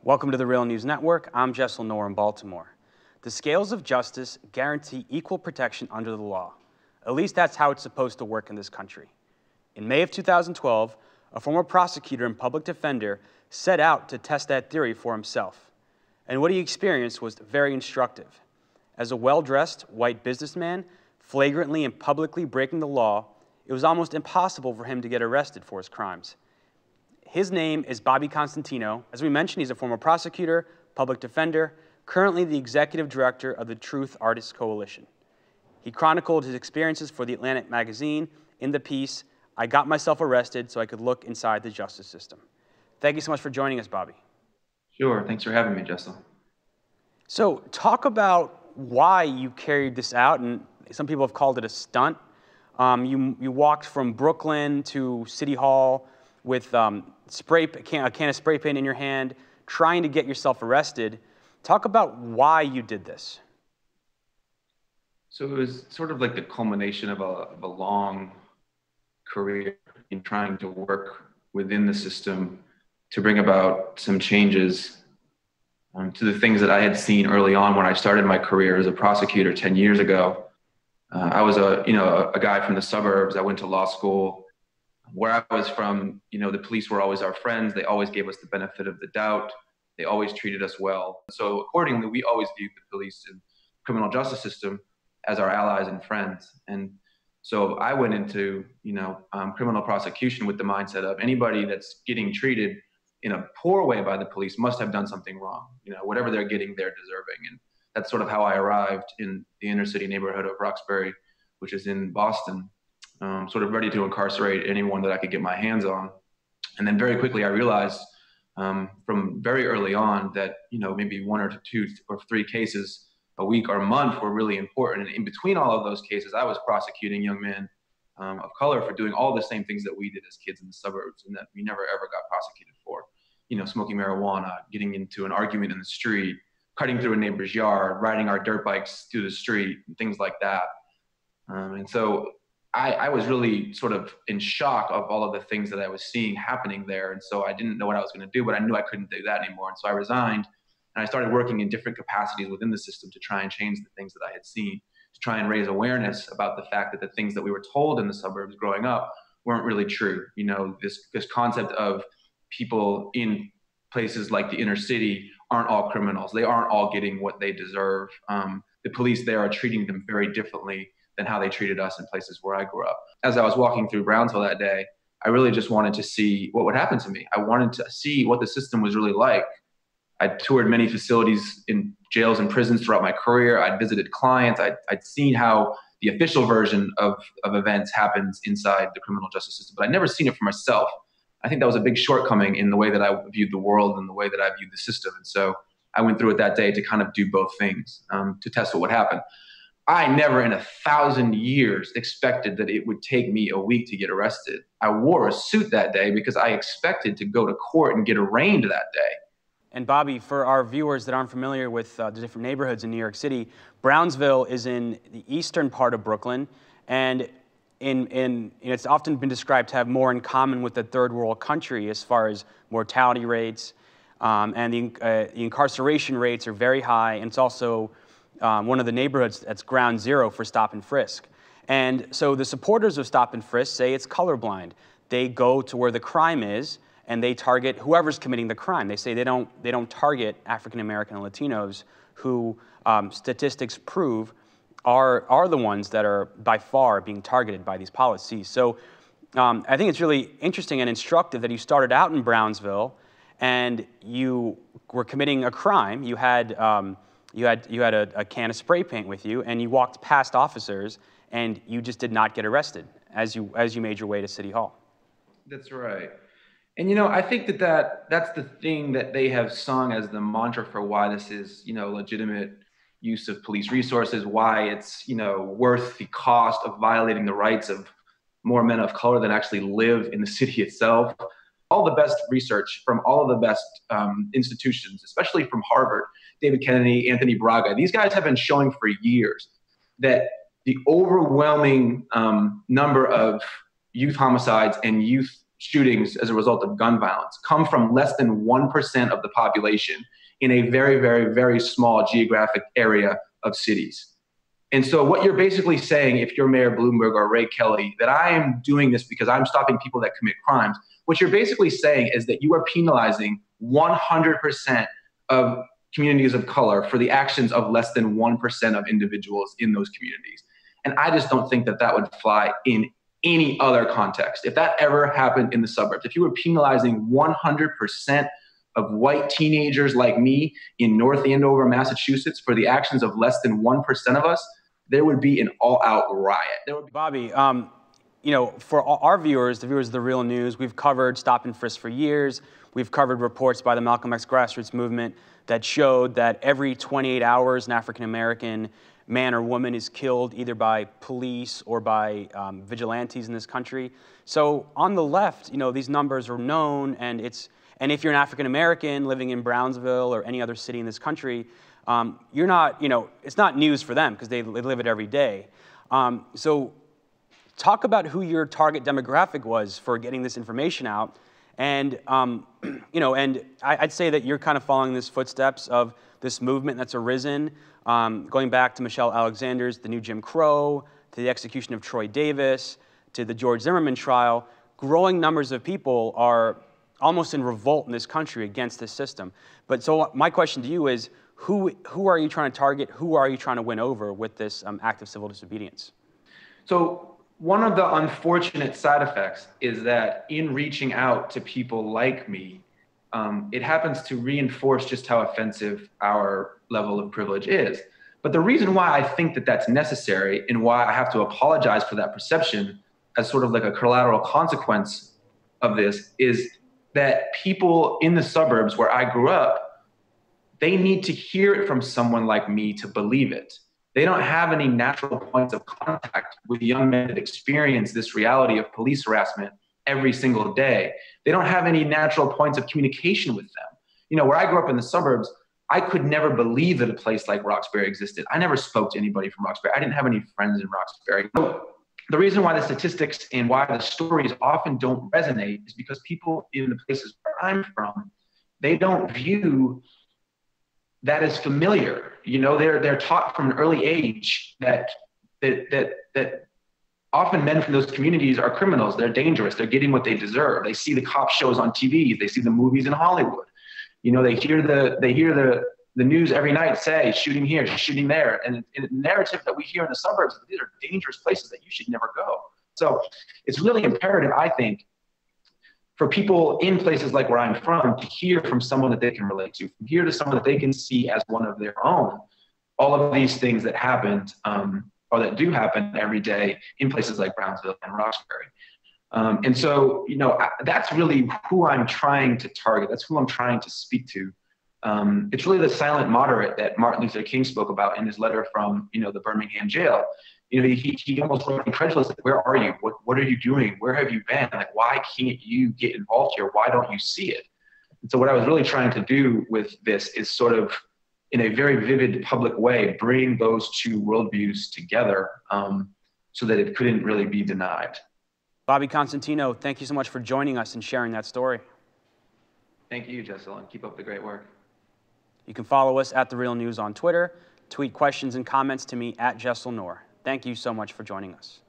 Welcome to the Real News Network. I'm Jessel Noor in Baltimore. The scales of justice guarantee equal protection under the law. At least that's how it's supposed to work in this country. In May of 2012, a former prosecutor and public defender set out to test that theory for himself. And what he experienced was very instructive. As a well-dressed white businessman, flagrantly and publicly breaking the law, it was almost impossible for him to get arrested for his crimes. His name is Bobby Constantino. As we mentioned, he's a former prosecutor, public defender, currently the executive director of the Truth Artists Coalition. He chronicled his experiences for the Atlantic magazine in the piece, "I Got Myself Arrested So I Could Look Inside the Justice System." Thank you so much for joining us, Bobby. Sure, thanks for having me, Jessel. So talk about why you carried this out, and some people have called it a stunt. You walked from Brooklyn to City Hall with a can of spray paint in your hand, trying to get yourself arrested. Talk about why you did this. So it was sort of like the culmination of a long career in trying to work within the system to bring about some changes to the things that I had seen early on when I started my career as a prosecutor 10 years ago. I was a guy from the suburbs. I went to law school. Where I was from, the police were always our friends. They always gave us the benefit of the doubt. They always treated us well. So accordingly, we always viewed the police and criminal justice system as our allies and friends. And so I went into, criminal prosecution with the mindset of anybody that's getting treated in a poor way by the police must have done something wrong. Whatever they're getting, they're deserving. And that's sort of how I arrived in the inner city neighborhood of Roxbury, which is in Boston. Sort of ready to incarcerate anyone that I could get my hands on. And then very quickly I realized from very early on that, maybe one or two or three cases a week or a month were really important. And in between all of those cases, I was prosecuting young men of color for doing all the same things that we did as kids in the suburbs and that we never ever got prosecuted for. Smoking marijuana, getting into an argument in the street, cutting through a neighbor's yard, riding our dirt bikes through the street, and things like that. And so I was really sort of in shock of all of the things that I was seeing happening there. And so I didn't know what I was going to do, but I knew I couldn't do that anymore. And so I resigned and I started working in different capacities within the system to try and change the things that I had seen, to try and raise awareness about the fact that the things that we were told in the suburbs growing up weren't really true. This concept of people in places like the inner city aren't all criminals. They aren't all getting what they deserve. The police there are treating them very differently than how they treated us in places where I grew up. As I was walking through Brownsville that day, I really just wanted to see what would happen to me. I wanted to see what the system was really like. I toured many facilities in jails and prisons throughout my career. I'd visited clients. I'd seen how the official version of events happens inside the criminal justice system, but I'd never seen it for myself. I think that was a big shortcoming in the way that I viewed the world and the way that I viewed the system. And so I went through it that day to kind of do both things, to test what would happen. I never in 1,000 years expected that it would take me a week to get arrested. I wore a suit that day because I expected to go to court and get arraigned that day. And Bobby, for our viewers that aren't familiar with the different neighborhoods in New York City, Brownsville is in the eastern part of Brooklyn, and it's often been described to have more in common with the third world country as far as mortality rates, and the incarceration rates are very high, and it's also one of the neighborhoods that's ground zero for stop and frisk. And so the supporters of stop and frisk say it's colorblind. They go to where the crime is and they target whoever's committing the crime. They say they don't target African American and Latinos who statistics prove are the ones that are by far being targeted by these policies. So I think it's really interesting and instructive that you started out in Brownsville and you were committing a crime. You had a can of spray paint with you, and you walked past officers, and you just did not get arrested as you made your way to City Hall. That's right. And I think that's the thing that they have sung as the mantra for why this is legitimate use of police resources, why it's worth the cost of violating the rights of more men of color than actually live in the city itself. All the best research from all of the best institutions, especially from Harvard, David Kennedy, Anthony Braga, these guys have been showing for years that the overwhelming number of youth homicides and youth shootings as a result of gun violence come from less than 1% of the population in a very, very, very small geographic area of cities. And so what you're basically saying, if you're Mayor Bloomberg or Ray Kelly, that I am doing this because I'm stopping people that commit crimes, what you're basically saying is that you are penalizing 100% of communities of color for the actions of less than 1% of individuals in those communities. And I just don't think that that would fly in any other context. If that ever happened in the suburbs, if you were penalizing 100% of white teenagers like me in North Andover, Massachusetts, for the actions of less than 1% of us, there would be an all-out riot. There would be Bobby, you know, for our viewers, the viewers of The Real News, we've covered stop and frisk for years. We've covered reports by the Malcolm X grassroots movement that showed that every 28 hours, an African-American man or woman is killed either by police or by vigilantes in this country. So on the left, you know, these numbers are known, and if you're an African-American living in Brownsville or any other city in this country, you're not, you know, it's not news for them because they live it every day. So talk about who your target demographic was for getting this information out. And, you know, and I'd say that you're kind of following the footsteps of this movement that's arisen, going back to Michelle Alexander's The New Jim Crow, to the execution of Troy Davis, to the George Zimmerman trial. Growing numbers of people are almost in revolt in this country against this system. But so my question to you is, who are you trying to target? Who are you trying to win over with this act of civil disobedience? So one of the unfortunate side effects is that in reaching out to people like me, it happens to reinforce just how offensive our level of privilege is. But the reason why I think that that's necessary and why I have to apologize for that perception as sort of like a collateral consequence of this is that people in the suburbs where I grew up, they need to hear it from someone like me to believe it. They don't have any natural points of contact with young men that experience this reality of police harassment every single day. They don't have any natural points of communication with them. You know, where I grew up in the suburbs, I could never believe that a place like Roxbury existed. I never spoke to anybody from Roxbury. I didn't have any friends in Roxbury. The reason why the statistics and why the stories often don't resonate is because people in the places where I'm from, they don't view that as familiar. You know, they're taught from an early age that often men from those communities are criminals. They're dangerous. They're getting what they deserve. They see the cop shows on TV. They see the movies in Hollywood. You know, they hear the news every night say shooting here, shooting there, and in the narrative that we hear in the suburbs, these are dangerous places that you should never go. So it's really imperative, I think, for people in places like where I'm from to hear from someone that they can relate to, hear to someone that they can see as one of their own, all of these things that happened or that do happen every day in places like Brownsville and Roxbury. And so, you know, that's really who I'm trying to target. That's who I'm trying to speak to. It's really the silent moderate that Martin Luther King spoke about in his letter from, you know, the Birmingham jail. You know, he almost wrote incredulous, like, where are you? What are you doing? Where have you been? Like, why can't you get involved here? Why don't you see it? And so what I was really trying to do with this is sort of, in a very vivid public way, bring those two worldviews together so that it couldn't really be denied. Bobby Constantino, thank you so much for joining us and sharing that story. Thank you, Jessel, and keep up the great work. You can follow us at The Real News on Twitter. Tweet questions and comments to me at Jessel Noor. Thank you so much for joining us.